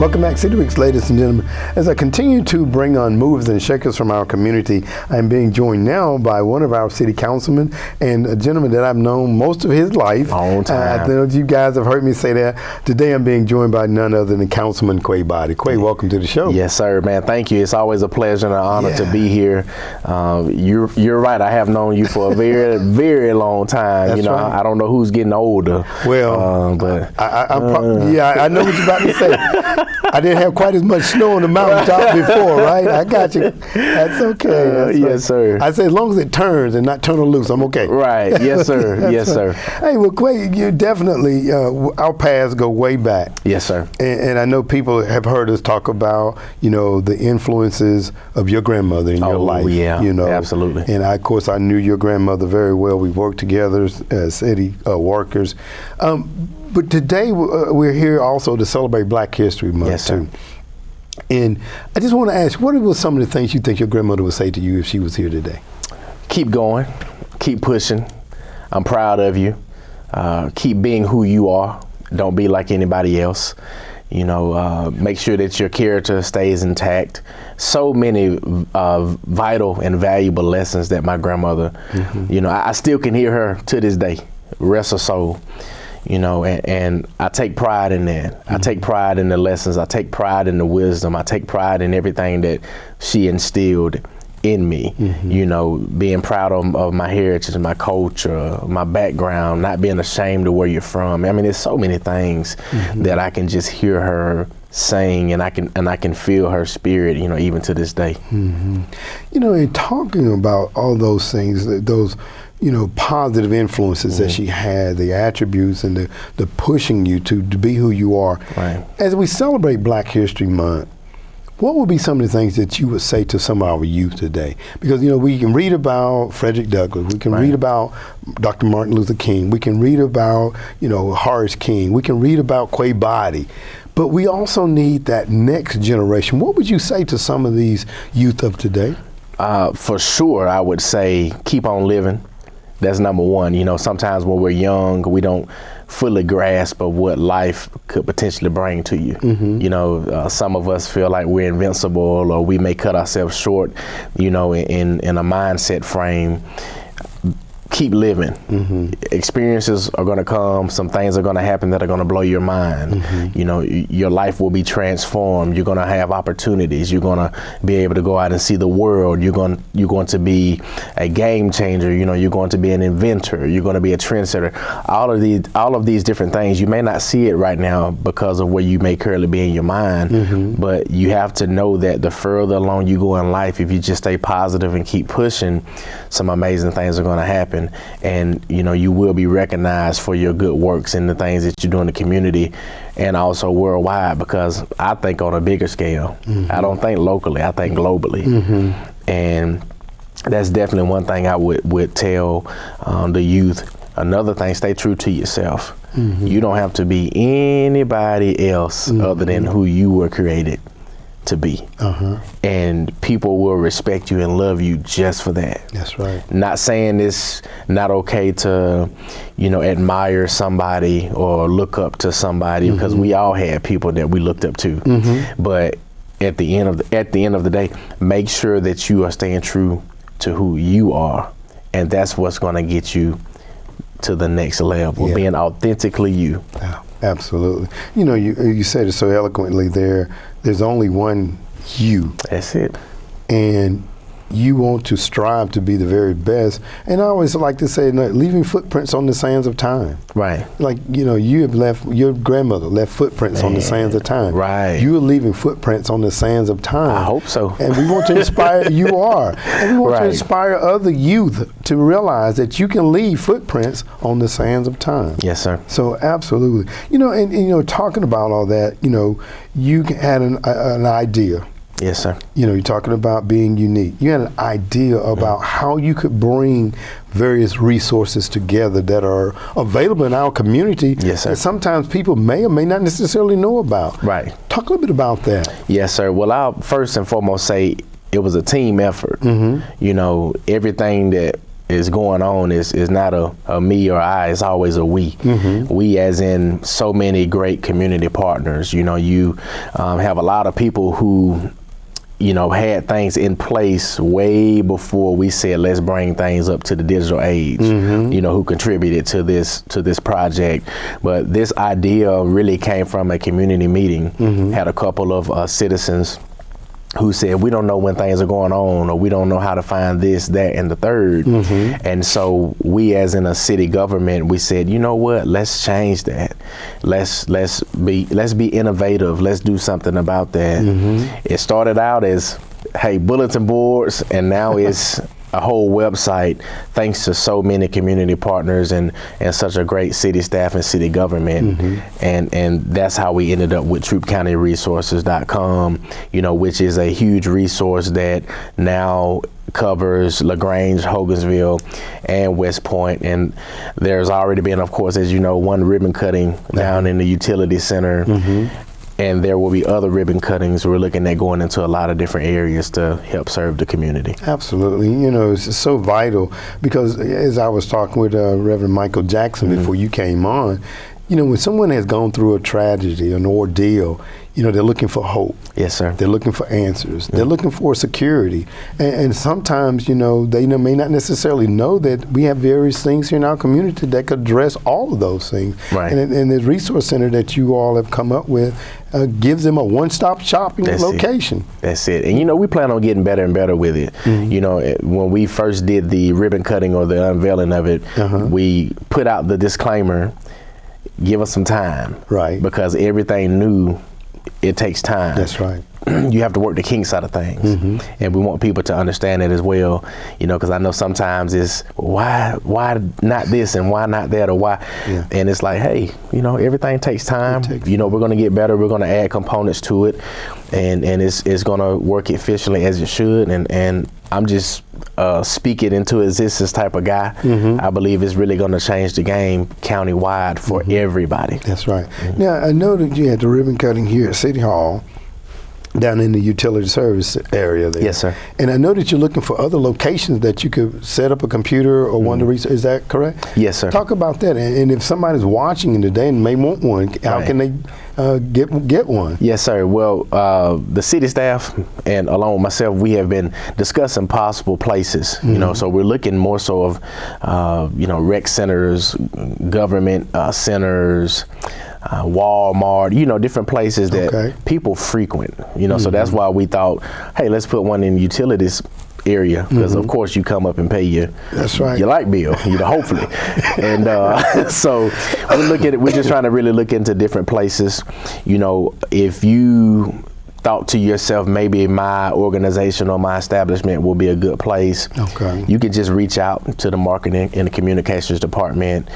Welcome back, City Weeks, ladies and gentlemen. As I continue to bring on movers and shakers from our community, I'm being joined now by one of our city councilmen and a gentleman that I've known most of his life. Long time. I know you guys have heard me say that. Today I'm being joined by none other than Councilman Quay Boddie. Quay, welcome to the show. Yes, sir, man. Thank you. It's always a pleasure and an honor to be here. You're right. I have known you for a very, very long time. That's you know, right. I don't know who's getting older. Well, but I know what you're about to say. I didn't have quite as much snow on the mountaintop before, right? I got you. That's okay. Yes, sir. I say as long as it turns and not turn loose, I'm okay. Right. Yes, sir. Yes, sir. Hey, well, Quay, you definitely, our paths go way back. Yes, sir. And I know people have heard us talk about, you know, the influences of your grandmother in your life. Oh, yeah. You know, absolutely. And of course, I knew your grandmother very well. We worked together as city workers. But today we're here also to celebrate Black History Month, too. And I just want to ask, what were some of the things you think your grandmother would say to you if she was here today? Keep going. Keep pushing. I'm proud of you. Keep being who you are. Don't be like anybody else. You know, make sure that your character stays intact. So many vital and valuable lessons that my grandmother, you know, I still can hear her to this day. Rest her soul. You know, and I take pride in that. I take pride in the lessons. I take pride in the wisdom. I take pride in everything that she instilled in me. You know, being proud of my heritage, my culture, my background, not being ashamed of where you're from. I mean, there's so many things that I can just hear her saying, and I can feel her spirit, you know, even to this day. You know, in talking about all those things, those, you know, positive influences that she had, the attributes and the pushing you to be who you are. Right. As we celebrate Black History Month, what would be some of the things that you would say to some of our youth today? Because, you know, we can read about Frederick Douglass, we can read about Dr. Martin Luther King, we can read about, you know, Horace King, we can read about Quay Boddie, but we also need that next generation. What would you say to some of these youth of today? For sure, I would say keep on living. That's number one. You know, sometimes when we're young, we don't fully grasp of what life could potentially bring to you. You know, some of us feel like we're invincible, or we may cut ourselves short, you know, in a mindset frame. Keep living. Experiences are going to come. Some things are going to happen that are going to blow your mind. You know, your life will be transformed. You're going to have opportunities. You're going to be able to go out and see the world. You're going to be a game changer. You know, you're going to be an inventor. You're going to be a trendsetter. All of these different things. You may not see it right now because of where you may currently be in your mind, but you have to know that the further along you go in life, if you just stay positive and keep pushing, some amazing things are going to happen. And, you know, you will be recognized for your good works and the things that you do in the community and also worldwide, because I think on a bigger scale. I don't think locally, I think globally. And that's definitely one thing I would tell the youth. Another thing, stay true to yourself. You don't have to be anybody else other than who you were created to be. And people will respect you and love you just for that. That's right. Not saying it's not okay to, you know, admire somebody or look up to somebody, because we all had people that we looked up to. But at the end of the day, make sure that you are staying true to who you are, and that's what's going to get you to the next level. Being authentically you. Absolutely. You know, you said it so eloquently there. There's only one you. That's it. And you want to strive to be the very best. And I always like to say, leaving footprints on the sands of time. Right. Like, you know, your grandmother left footprints on the sands of time. Right. You are leaving footprints on the sands of time. I hope so. And we want to inspire, you are. And we want to inspire other youth to realize that you can leave footprints on the sands of time. Yes, sir. So absolutely. You know, and you know, talking about all that, you know, you had an idea. Yes, sir. You know, you're talking about being unique. You had an idea about how you could bring various resources together that are available in our community. Yes, sir. That sometimes people may or may not necessarily know about. Right. Talk a little bit about that. Yes, sir. Well, I'll first and foremost say it was a team effort. You know, everything that is going on is not a me or I, it's always a we. We as in so many great community partners. You have a lot of people who had things in place way before we said let's bring things up to the digital age, who contributed to this project. But this idea really came from a community meeting. Had a couple of citizens who said, we don't know when things are going on, or we don't know how to find this, that, and the third. And so we, as in a city government, we said, you know what, let's change that. Let's be innovative. Let's do something about that. It started out as, hey, bulletin boards, and now it's a whole website, thanks to so many community partners and such a great city staff and city government. And that's how we ended up with TroopCountyResources.com, which is a huge resource that now covers LaGrange, Hogansville, and West Point. And there's already been, of course, as you know, one ribbon cutting down in the utility center. And there will be other ribbon cuttings. We're looking at going into a lot of different areas to help serve the community. Absolutely. It's so vital, because as I was talking with Reverend Michael Jackson before you came on, when someone has gone through a tragedy, an ordeal, they're looking for hope. Yes, sir. They're looking for answers. They're looking for security. And sometimes, they may not necessarily know that we have various things here in our community that could address all of those things. Right. And the resource center that you all have come up with gives them a one-stop shopping location. That's it. And, we plan on getting better and better with it. When we first did the ribbon cutting or the unveiling of it, we put out the disclaimer, give us some time. Right. Because everything new, it takes time. That's right. You have to work the kinks out of things. And we want people to understand it as well, because I know sometimes it's why not this and why not that, or why. And it's like, hey, everything takes time. We're going to get better. We're going to add components to it, and it's going to work efficiently as it should. And I'm just speaking into existence type of guy. I believe it's really going to change the game countywide for everybody. That's right. Now, I know that you had the ribbon cutting here at City Hall, down in the utility service area there. Yes, sir. And I know that you're looking for other locations that you could set up a computer or one to research. Is that correct? Yes, sir. Talk about that. And if somebody's watching today and may want one, how can they get one? Yes, sir. Well, the city staff and along with myself, we have been discussing possible places. So we're looking more so of, rec centers, government centers, Walmart, different places that people frequent, so that's why we thought, hey, let's put one in the utilities area, because of course you come up and pay your light bill, hopefully. And so we're just trying to really look into different places. If you thought to yourself, maybe my organization or my establishment will be a good place, you can just reach out to the marketing and the communications department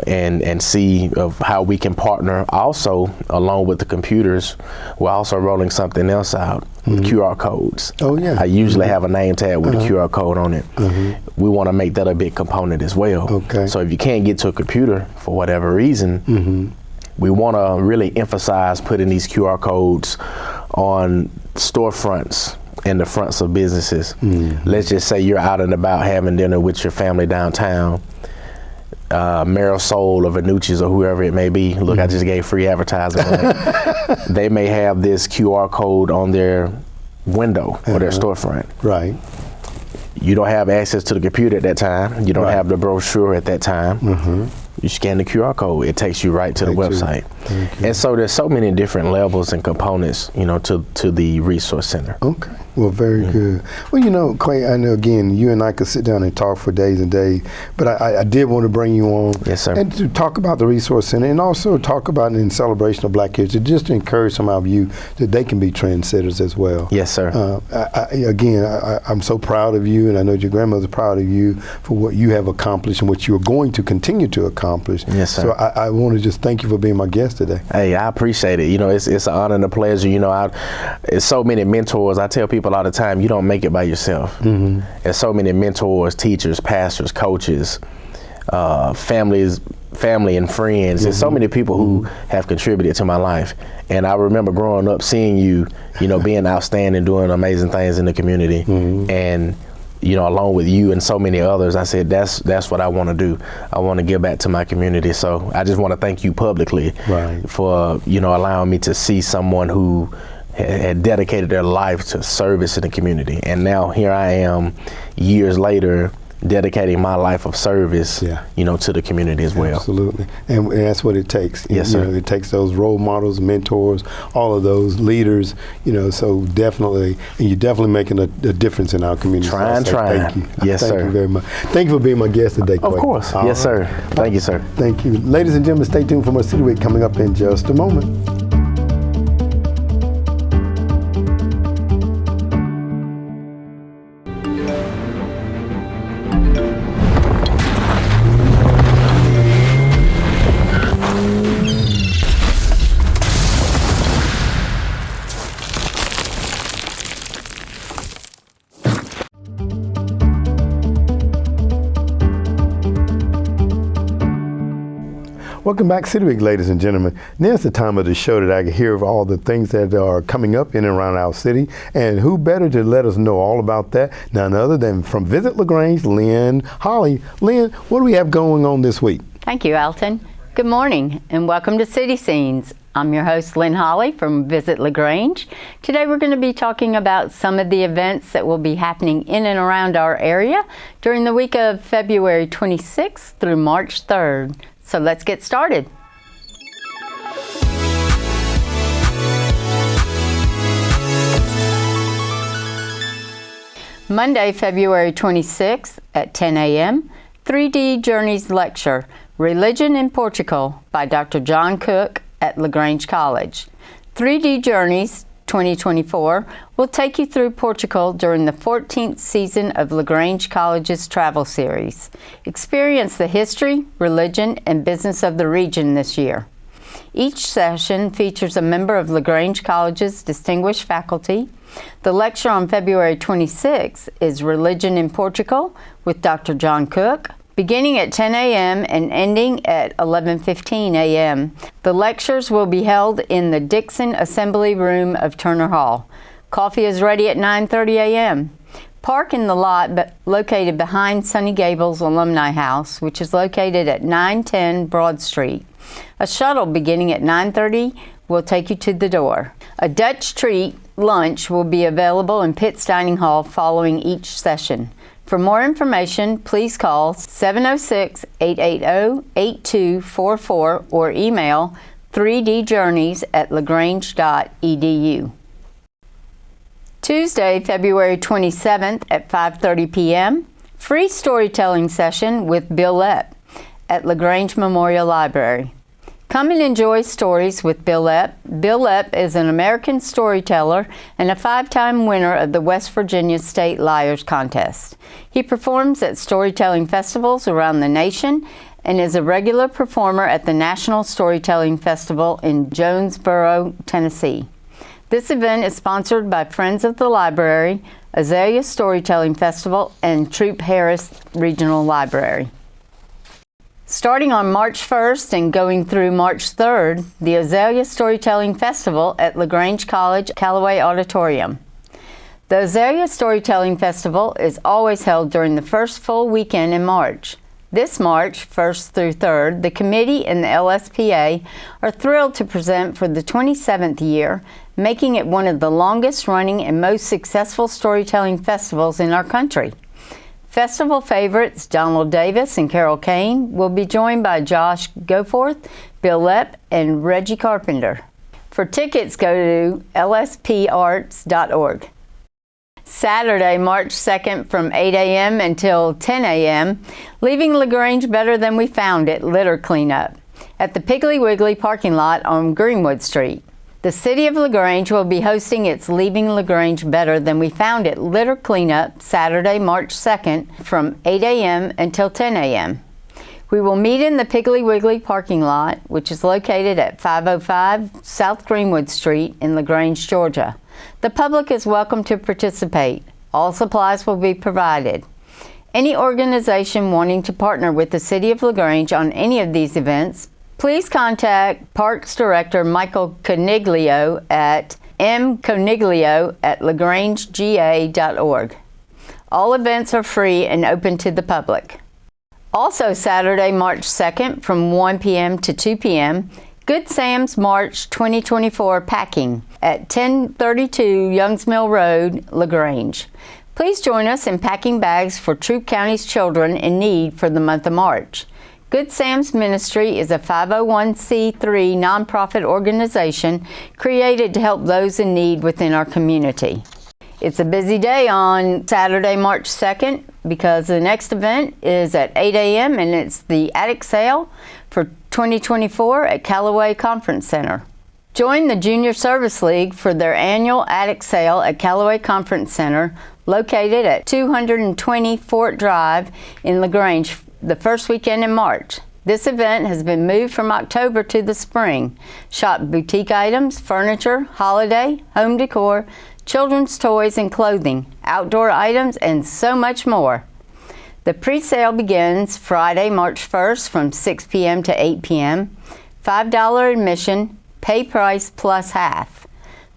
and see of how we can partner. Also, along with the computers, we're also rolling something else out with QR codes. I usually have a name tag with a QR code on it. We want to make that a big component as well. So if you can't get to a computer for whatever reason, we want to really emphasize putting these QR codes on storefronts and the fronts of businesses. Let's just say you're out and about having dinner with your family downtown, Marisol or Venucci's or whoever it may be. Look, I just gave free advertising on it. They may have this QR code on their window or their storefront. Right. You don't have access to the computer at that time. You don't have the brochure at that time. You scan the QR code, it takes you right to the website. And so there's so many different levels and components, to the resource center. Okay. Well, very good. Well, Quay, I know, again, you and I could sit down and talk for days and days, but I did want to bring you on. Yes, sir. And to talk about the resource center, and also talk about in celebration of Black History, just to encourage some of you that they can be trendsetters as well. Yes, sir. I'm so proud of you, and I know your grandmother's proud of you for what you have accomplished and what you are going to continue to accomplish. Yes, sir. So I want to just thank you for being my guest today. Hey, I appreciate it. It's an honor and a pleasure. It's so many mentors. I tell people all the time, you don't make it by yourself. There's so many mentors, teachers, pastors, coaches, family and friends. There's so many people who have contributed to my life. And I remember growing up seeing you, being outstanding, doing amazing things in the community. And along with you and so many others, I said, that's what I want to do. I want to give back to my community. So I just want to thank you publicly for, allowing me to see someone who had dedicated their life to service in the community. And now here I am, years later, dedicating my life of service, to the community as well. Absolutely, and that's what it takes. Yes, sir. It takes those role models, mentors, all of those leaders. So definitely, and you're definitely making a difference in our community. Trying. Thank you. Yes, sir. Thank you very much. Thank you for being my guest today, Quay. Of course. All yes, right. sir. Thank you, sir. Thank you, ladies and gentlemen. Stay tuned for more City Week coming up in just a moment. Welcome back, City Week, ladies and gentlemen. Now it's the time of the show that I can hear of all the things that are coming up in and around our city, and who better to let us know all about that, none other than from Visit LaGrange, Lynne Holle. Lynne, what do we have going on this week? Thank you, Alton. Good morning, and welcome to City Scenes. I'm your host, Lynne Holle from Visit LaGrange. Today we're going to be talking about some of the events that will be happening in and around our area during the week of February 26th through March 3rd. So let's get started. Monday, February 26th at 10 a.m., 3D Journeys Lecture, Religion in Portugal by Dr. John Cook at LaGrange College. 3D Journeys 2024 will take you through Portugal during the 14th season of LaGrange College's travel series. Experience the history, religion, and business of the region this year. Each session features a member of LaGrange College's distinguished faculty. The lecture on February 26th is Religion in Portugal with Dr. John Cook, beginning at 10 a.m. and ending at 11:15 a.m. The lectures will be held in the Dixon Assembly Room of Turner Hall. Coffee is ready at 9:30 a.m. Park in the lot located behind Sunny Gables Alumni House, which is located at 910 Broad Street. A shuttle beginning at 9:30 will take you to the door. A Dutch treat lunch will be available in Pitt's Dining Hall following each session. For more information, please call 706-880-8244 or email 3djourneys@lagrange.edu. Tuesday, February 27th at 5:30 p.m., free storytelling session with Bill Lepp at LaGrange Memorial Library. Come and enjoy stories with Bill Lepp. Bill Lepp is an American storyteller and a 5-time winner of the West Virginia State Liars Contest. He performs at storytelling festivals around the nation and is a regular performer at the National Storytelling Festival in Jonesboro, Tennessee. This event is sponsored by Friends of the Library, Azalea Storytelling Festival, and Troop Harris Regional Library. Starting on March 1st and going through March 3rd, the Azalea Storytelling Festival at LaGrange College Callaway Auditorium. The Azalea Storytelling Festival is always held during the first full weekend in March. This March, 1st through 3rd, the committee and the LSPA are thrilled to present for the 27th year, making it one of the longest running and most successful storytelling festivals in our country. Festival favorites Donald Davis and Carol Kane will be joined by Josh Goforth, Bill Lepp, and Reggie Carpenter. For tickets, go to lsparts.org. Saturday, March 2nd from 8 a.m. until 10 a.m., Leaving LaGrange Better Than We Found It litter cleanup at the Piggly Wiggly parking lot on Greenwood Street. The City of LaGrange will be hosting its Leaving LaGrange Better Than We Found It litter cleanup Saturday, March 2nd from 8 a.m. until 10 a.m. We will meet in the Piggly Wiggly parking lot, which is located at 505 South Greenwood Street in LaGrange, Georgia. The public is welcome to participate. All supplies will be provided. Any organization wanting to partner with the City of LaGrange on any of these events, please contact Parks Director Michael Coniglio at mconiglio@lagrangega.org. All events are free and open to the public. Also Saturday, March 2nd from 1 p.m. to 2 p.m., Good Sam's March 2024 Packing at 1032 Youngs Mill Road, LaGrange. Please join us in packing bags for Troup County's children in need for the month of March. Good Sam's Ministry is a 501c3 nonprofit organization created to help those in need within our community. It's a busy day on Saturday, March 2nd, because the next event is at 8 a.m. and it's the attic sale for 2024 at Callaway Conference Center. Join the Junior Service League for their annual attic sale at Callaway Conference Center, located at 220 Fort Drive in LaGrange, the first weekend in March. This event has been moved from October to the spring. Shop boutique items, furniture, holiday, home decor, children's toys and clothing, outdoor items, and so much more. The pre-sale begins Friday, March 1st from 6 p.m. to 8 p.m. $5 admission, pay price plus half.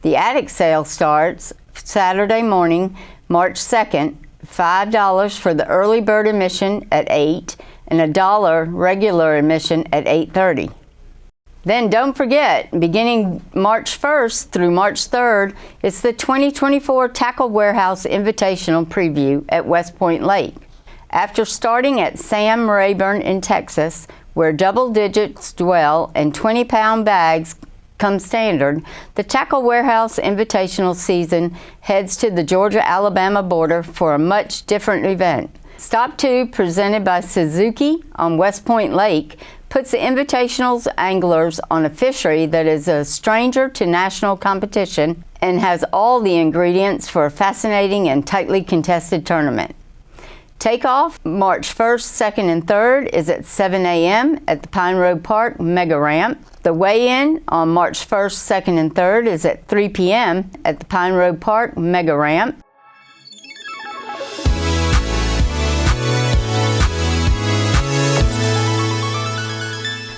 The attic sale starts Saturday morning, March 2nd, $5 for the early bird admission at 8 and $1 regular admission at 8:30. Then don't forget, beginning March 1st through March 3rd, it's the 2024 Tackle Warehouse Invitational Preview at West Point Lake. After starting at Sam Rayburn in Texas, where double digits dwell and 20-pound bags come standard, the Tackle Warehouse Invitational season heads to the Georgia-Alabama border for a much different event. Stop 2, presented by Suzuki on West Point Lake, puts the Invitational's anglers on a fishery that is a stranger to national competition and has all the ingredients for a fascinating and tightly contested tournament. Takeoff March 1st, 2nd, and 3rd is at 7 a.m. at the Pine Road Park Mega Ramp. The weigh-in on March 1st, 2nd, and 3rd is at 3 p.m. at the Pine Road Park Mega Ramp.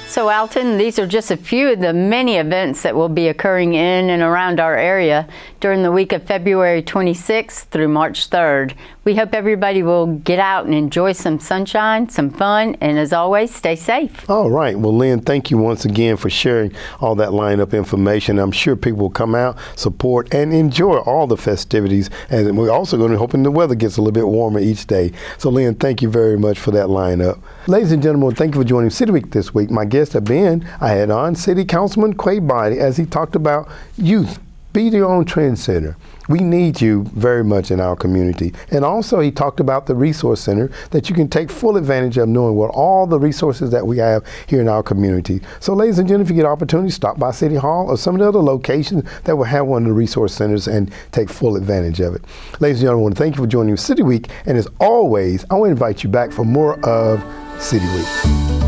So Alton, these are just a few of the many events that will be occurring in and around our area during the week of February 26th through March 3rd. We hope everybody will get out and enjoy some sunshine, some fun, and as always, stay safe. All right. Well, Lynn, thank you once again for sharing all that lineup information. I'm sure people will come out, support, and enjoy all the festivities. And we're also going to hoping the weather gets a little bit warmer each day. So, Lynn, thank you very much for that lineup. Ladies and gentlemen, thank you for joining City Week this week. My guests have been, I had on City Councilman Quay Boddie as he talked about youth. Be your own trendsetter. We need you very much in our community. And also he talked about the resource center that you can take full advantage of, knowing what all the resources that we have here in our community. So ladies and gentlemen, if you get an opportunity, stop by City Hall or some of the other locations that will have one of the resource centers and take full advantage of it. Ladies and gentlemen, I want to thank you for joining City Week. And as always, I want to invite you back for more of City Week.